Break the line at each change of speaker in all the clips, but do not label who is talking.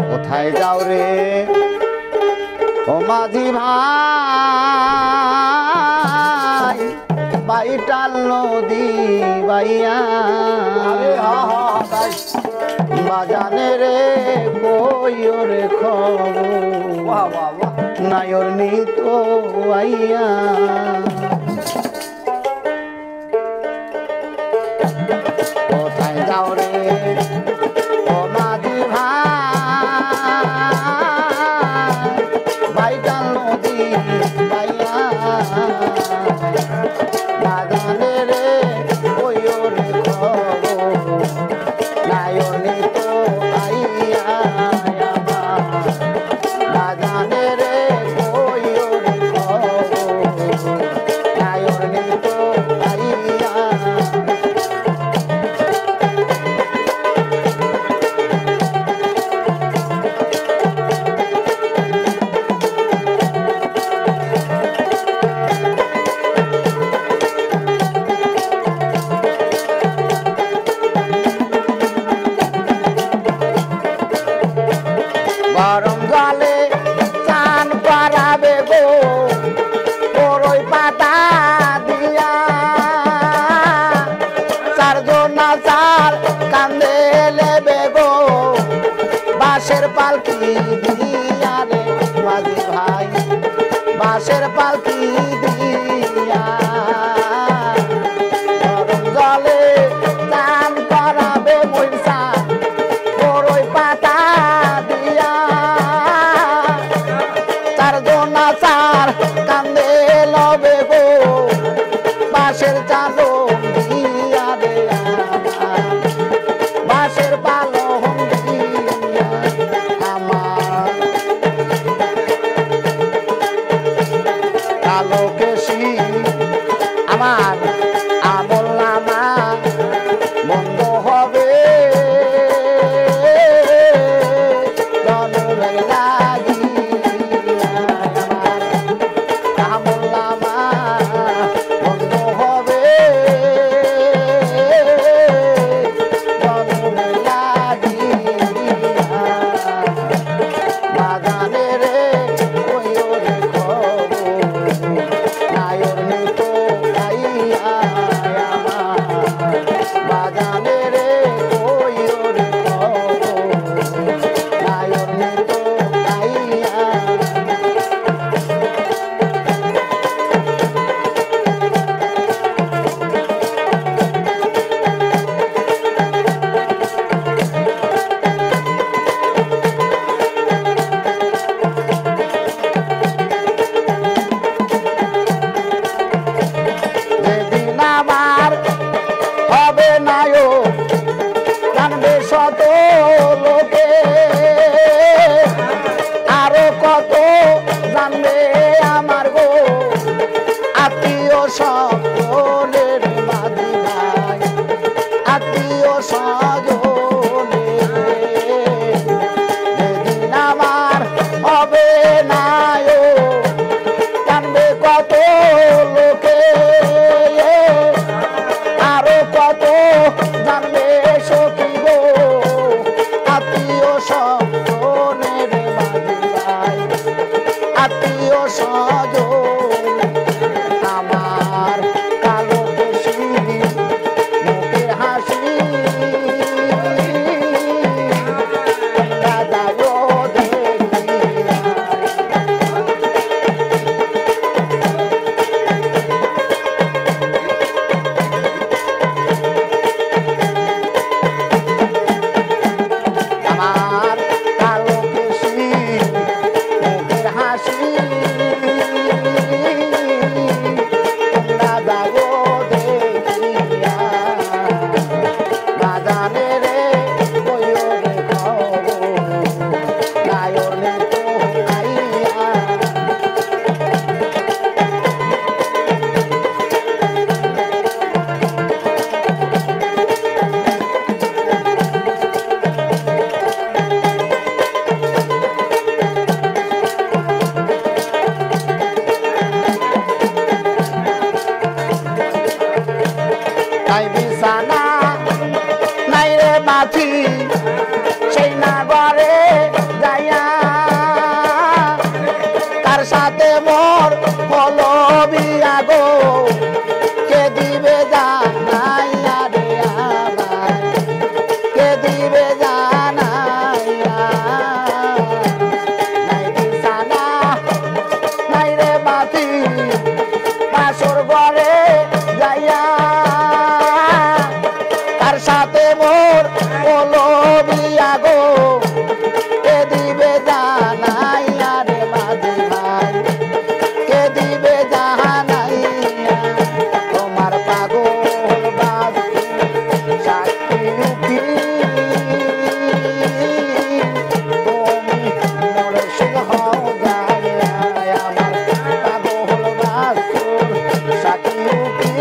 কোথায় যাও রে ও মাঝি ভাই বাইটাল নদী বাইয়া বাজানে রে কইও রে খবর নায়র নিত আইয়া কোথায় যাও রে ও মাঝি ভাই বাইটাল নদী বাইয়া বাজানে রে কইও রে খবর নায়র নিত আইয়া বাজানে রে কইও রে খবর নায়র নিত আইয়া গরম জলে চান পারাবে গো বড়ই পাতা দিয়া চারজনা চার কান্দে লেবে গো বাঁশের পালকি দিয়া রে মাঝি ভাই বাঁশের পালকি দিয়া গরম জলে চান পারাবে মইসা বড়ই পাতা চার কান্দে লবে গো বাঁশের চালো দিয়া রে বাঁশের পালং দিয়া আমার কালো কেশি আমার আমল নামা বন্ধ হবে জনমের লাগি আরো কত জানবে আমার গো আত্মীয় সকলের মাঝি ভাই আত্মীয় স্বজনে যেদিন আমার হবে না জানবে কত লোকে আরো কত জানবে সখী গো আত্মীয় স্বজনের মাঝি ভাই আত্মীয় স্বজন আমার কালো কেশি মুখের হাসি নাই বিছানা নাই রে মাছি সেই নাগরে যাইয়া তার সাথে মোর হলো বিয়া গো কে দিবে জানাইয়া রে আমার কে দিবে জানাইয়া নাই বিছানা নাই রে মাছি বাসর ঘরে যাইয়া তার সাথে মোর হলো বিয়া গো কে দিবে জানাইয়া রে মাঝি ভাই কে দিবে জানাইয়া তোমার পাগল বাস সাক্ষী রূপী তুমি মুর্শিদ হও গায়া আমার পাগল বাস সাক্ষী রূপী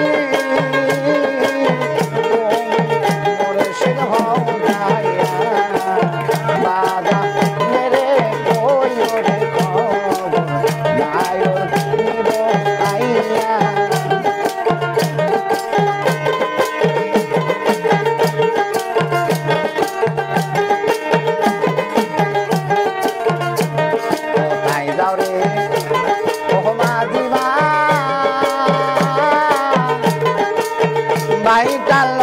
ভাই কাল